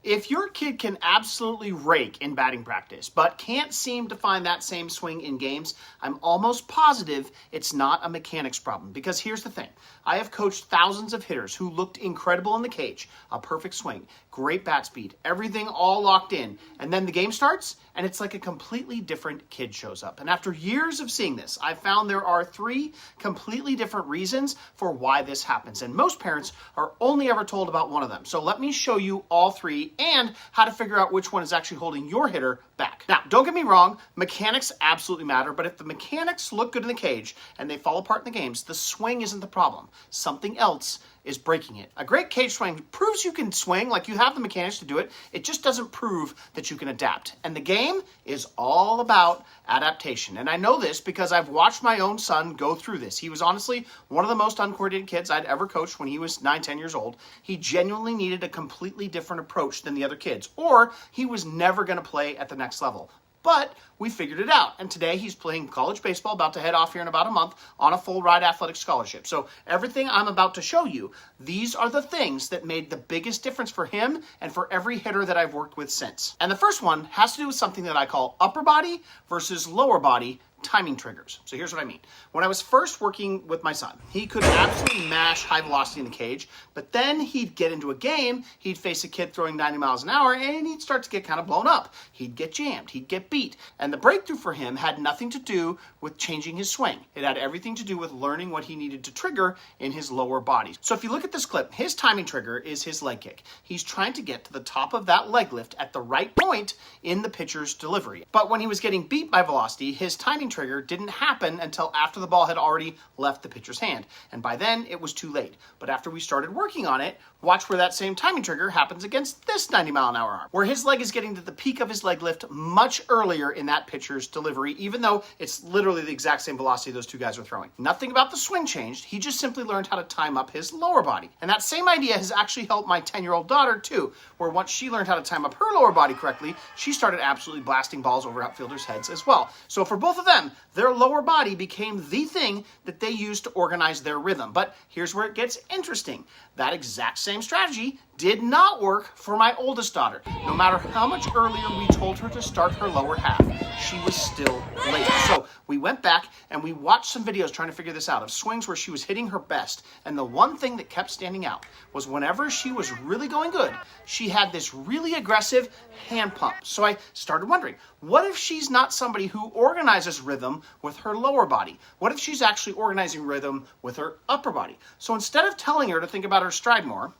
If your kid can absolutely rake in batting practice, but can't seem to find that same swing in games, I'm almost positive it's not a mechanics problem. Because here's the thing. I have coached thousands of hitters who looked incredible in the cage. A perfect swing, great bat speed, everything all locked in. And then the game starts, and it's like a completely different kid shows up. And after years of seeing this, I've found there are 3 completely different reasons for why this happens. And most parents are only ever told about one of them. So let me show you all 3 and how to figure out which one is actually holding your hitter back. Now, don't get me wrong, mechanics absolutely matter, but if the mechanics look good in the cage and they fall apart in the games, the swing isn't the problem. Something else is breaking it. A great cage swing proves you can swing, like you have the mechanics to do it. It just doesn't prove that you can adapt. And the game is all about adaptation. And I know this because I've watched my own son go through this. He was honestly one of the most uncoordinated kids I'd ever coached when he was 9, 10 years old. He genuinely needed a completely different approach than the other kids, or he was never going to play at the next level. But we figured it out. And today he's playing college baseball, about to head off here in about a month on a full ride athletic scholarship. So everything I'm about to show you, these are the things that made the biggest difference for him and for every hitter that I've worked with since. And the first one has to do with something that I call upper body versus lower body timing triggers. So here's what I mean. When I was first working with my son, he could absolutely mash high velocity in the cage, but then he'd get into a game, he'd face a kid throwing 90 miles an hour, and he'd start to get kind of blown up. He'd get jammed, he'd get beat. And the breakthrough for him had nothing to do with changing his swing. It had everything to do with learning what he needed to trigger in his lower body. So if you look at this clip, his timing trigger is his leg kick. He's trying to get to the top of that leg lift at the right point in the pitcher's delivery. But when he was getting beat by velocity, his timing trigger didn't happen until after the ball had already left the pitcher's hand. And by then, it was too late. But after we started working on it, watch where that same timing trigger happens against this 90-mile-an-hour arm, where his leg is getting to the peak of his leg lift much earlier in that pitcher's delivery, even though it's literally the exact same velocity those two guys are throwing. Nothing about the swing changed. He just simply learned how to time up his lower body. And that same idea has actually helped my 10-year-old daughter, too, where once she learned how to time up her lower body correctly, she started absolutely blasting balls over outfielders' heads as well. So for both of them, their lower body became the thing that they used to organize their rhythm. But here's where it gets interesting. That exact same strategy did not work for my oldest daughter. No matter how much earlier we told her to start her lower half, she was still late. So we went back and we watched some videos trying to figure this out of swings where she was hitting her best. And the one thing that kept standing out was whenever she was really going good, she had this really aggressive hand pump. So I started wondering, what if she's not somebody who organizes rhythm with her lower body? What if she's actually organizing rhythm with her upper body? So instead of telling her to think about her stride more,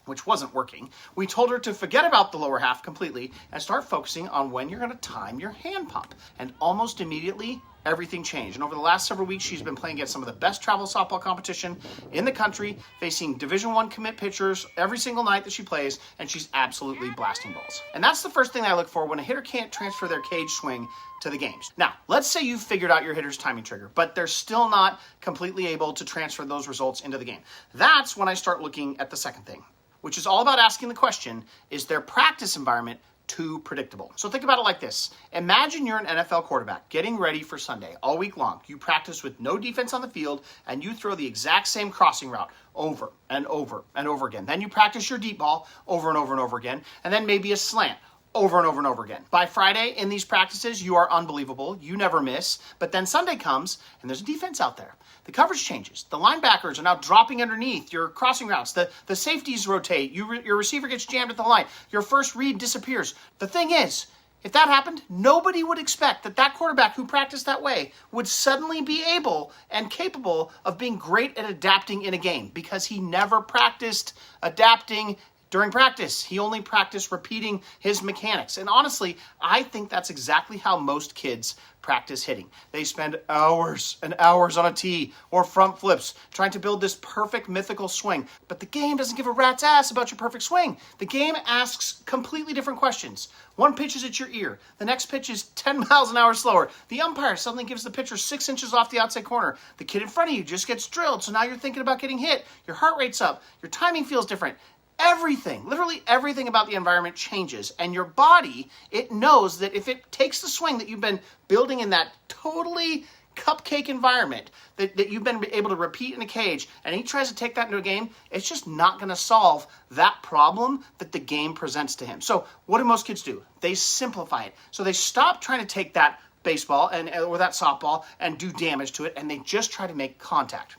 which wasn't working, we told her to forget about the lower half completely and start focusing on when you're going to time your hand pump. And almost immediately, everything changed. And over the last several weeks, she's been playing against some of the best travel softball competition in the country, facing Division I commit pitchers every single night that she plays, and she's absolutely blasting balls. And that's the first thing I look for when a hitter can't transfer their cage swing to the games. Now, let's say you've figured out your hitter's timing trigger, but they're still not completely able to transfer those results into the game. That's when I start looking at the second thing, which is all about asking the question, is their practice environment too predictable? So think about it like this. Imagine you're an NFL quarterback getting ready for Sunday all week long. You practice with no defense on the field and you throw the exact same crossing route over and over and over again. Then you practice your deep ball over and over and over again, and then maybe a slant over and over and over again. By Friday in these practices, you are unbelievable. You never miss. But then Sunday comes and there's a defense out there. The coverage changes. The linebackers are now dropping underneath your crossing routes. The safeties rotate. Your receiver gets jammed at the line. Your first read disappears. The thing is, if that happened, nobody would expect that quarterback who practiced that way would suddenly be able and capable of being great at adapting in a game, because he never practiced adapting during practice. He only practiced repeating his mechanics. And honestly, I think that's exactly how most kids practice hitting. They spend hours and hours on a tee or front flips trying to build this perfect mythical swing. But the game doesn't give a rat's ass about your perfect swing. The game asks completely different questions. One pitch is at your ear. The next pitch is 10 miles an hour slower. The umpire suddenly gives the pitcher 6 inches off the outside corner. The kid in front of you just gets drilled, so now you're thinking about getting hit. Your heart rate's up. Your timing feels different. Everything, literally everything about the environment changes, and your body, it knows that if it takes the swing that you've been building in that totally cupcake environment that you've been able to repeat in a cage, and he tries to take that into a game, it's just not going to solve that problem that the game presents to him. So what do most kids do? They simplify it. So they stop trying to take that baseball or that softball and do damage to it, and they just try to make contact.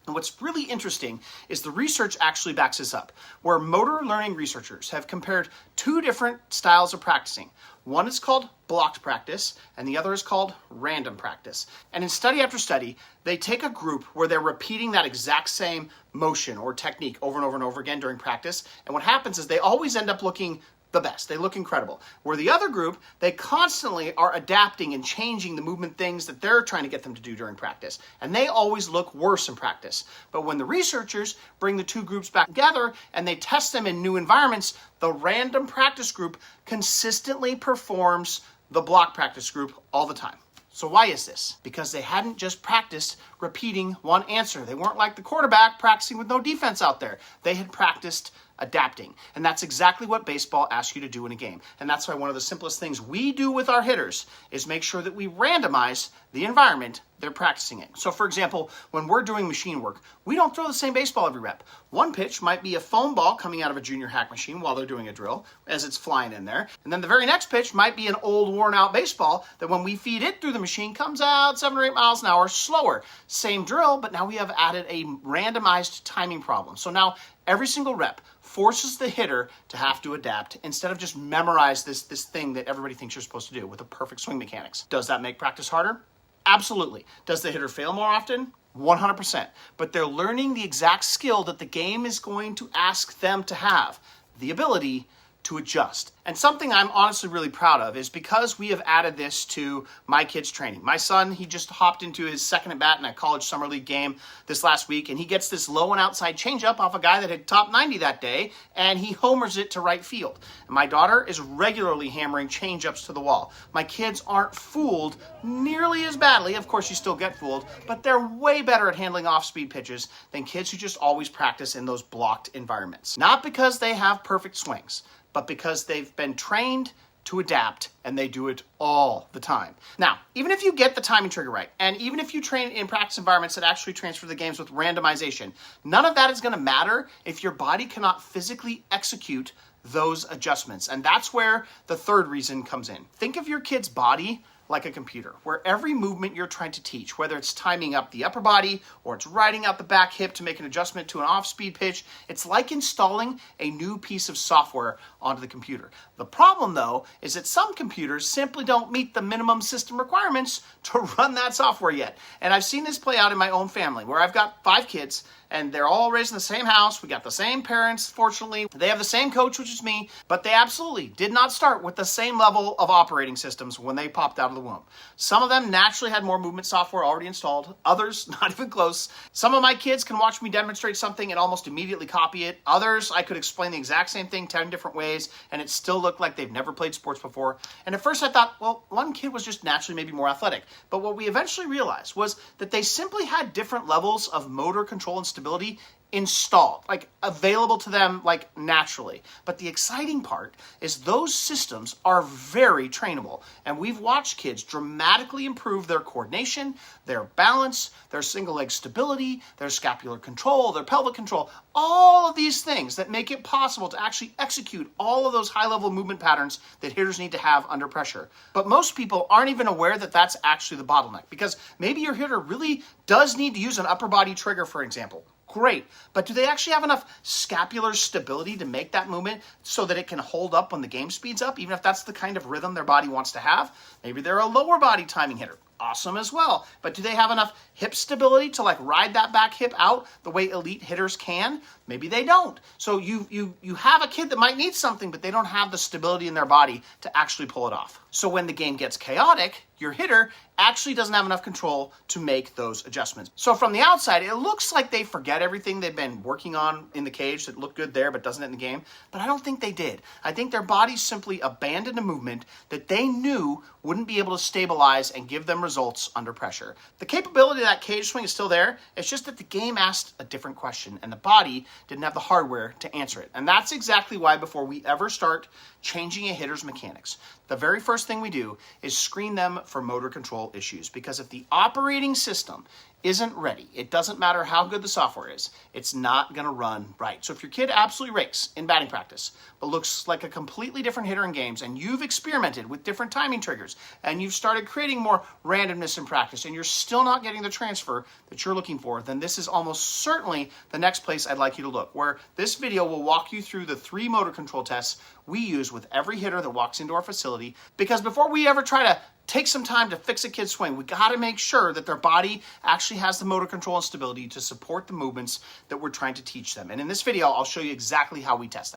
And what's really interesting is the research actually backs this up, where motor learning researchers have compared two different styles of practicing. One is called blocked practice, and the other is called random practice. And in study after study, they take a group where they're repeating that exact same motion or technique over and over and over again during practice. And what happens is they always end up looking the best. They look incredible. Where the other group, they constantly are adapting and changing the movement things that they're trying to get them to do during practice. And they always look worse in practice. But when the researchers bring the two groups back together and they test them in new environments, the random practice group consistently performs the block practice group all the time. So why is this? Because they hadn't just practiced repeating one answer. They weren't like the quarterback practicing with no defense out there. They had practiced adapting. And that's exactly what baseball asks you to do in a game. And that's why one of the simplest things we do with our hitters is make sure that we randomize the environment they're practicing in. So for example, when we're doing machine work, we don't throw the same baseball every rep. One pitch might be a foam ball coming out of a junior hack machine while they're doing a drill as it's flying in there. And then the very next pitch might be an old worn out baseball that when we feed it through the machine comes out 7 or 8 miles an hour slower. Same drill, but now we have added a randomized timing problem. So now every single rep forces the hitter to have to adapt instead of just memorize this thing that everybody thinks you're supposed to do with the perfect swing mechanics. Does that make practice harder? Absolutely. Does the hitter fail more often? 100%. But they're learning the exact skill that the game is going to ask them to have, the ability to adjust. And something I'm honestly really proud of is because we have added this to my kids' training. My son, he just hopped into his second at bat in a college summer league game this last week, and he gets this low and outside changeup off a guy that had topped 90 that day, and he homers it to right field. And my daughter is regularly hammering changeups to the wall. My kids aren't fooled nearly as badly. Of course, you still get fooled, but they're way better at handling off-speed pitches than kids who just always practice in those blocked environments. Not because they have perfect swings, but because they've been trained to adapt, and they do it all the time. Now, even if you get the timing trigger right, and even if you train in practice environments that actually transfer the games with randomization, none of that is going to matter if your body cannot physically execute those adjustments. And that's where the third reason comes in. Think of your kid's body like a computer, where every movement you're trying to teach, whether it's timing up the upper body or it's riding out the back hip to make an adjustment to an off-speed pitch, it's like installing a new piece of software onto the computer. The problem, though, is that some computers simply don't meet the minimum system requirements to run that software yet. And I've seen this play out in my own family, where I've got 5 kids, and they're all raised in the same house. We got the same parents, fortunately. They have the same coach, which is me, but they absolutely did not start with the same level of operating systems when they popped out of the womb. Some of them naturally had more movement software already installed. Others, not even close. Some of my kids can watch me demonstrate something and almost immediately copy it. Others, I could explain the exact same thing 10 different ways, and it still looked like they've never played sports before. And at first I thought, well, one kid was just naturally maybe more athletic. But what we eventually realized was that they simply had different levels of motor control and stability installed, like available to them like naturally. But the exciting part is those systems are very trainable, and we've watched kids dramatically improve their coordination, their balance, their single leg stability, their scapular control, their pelvic control, all of these things that make it possible to actually execute all of those high-level movement patterns that hitters need to have under pressure. But most people aren't even aware that that's actually the bottleneck, because maybe your hitter really does need to use an upper body trigger, for example. Great, but do they actually have enough scapular stability to make that movement so that it can hold up when the game speeds up, even if that's the kind of rhythm their body wants to have? Maybe they're a lower body timing hitter. Awesome as well. But do they have enough hip stability to like ride that back hip out the way elite hitters can? Maybe they don't. So you have a kid that might need something, but they don't have the stability in their body to actually pull it off. So when the game gets chaotic, your hitter actually doesn't have enough control to make those adjustments. So from the outside, it looks like they forget everything they've been working on in the cage that looked good there but doesn't in the game. But I don't think they did. I think their bodies simply abandoned a movement that they knew wouldn't be able to stabilize and give them results under pressure. The capability of that cage swing is still there. It's just that the game asked a different question, and the body didn't have the hardware to answer it. And that's exactly why before we ever start changing a hitter's mechanics, the very first thing we do is screen them for motor control issues. Because if the operating system isn't ready, it doesn't matter how good the software is, it's not going to run right. So if your kid absolutely rakes in batting practice, but looks like a completely different hitter in games, and you've experimented with different timing triggers, and you've started creating more randomness in practice, and you're still not getting the transfer that you're looking for, then this is almost certainly the next place I'd like you to look, where this video will walk you through the 3 motor control tests we use with every hitter that walks into our facility. Because before we ever try to take some time to fix a kid's swing, we got to make sure that their body actually has the motor control and stability to support the movements that we're trying to teach them. And in this video, I'll show you exactly how we test that.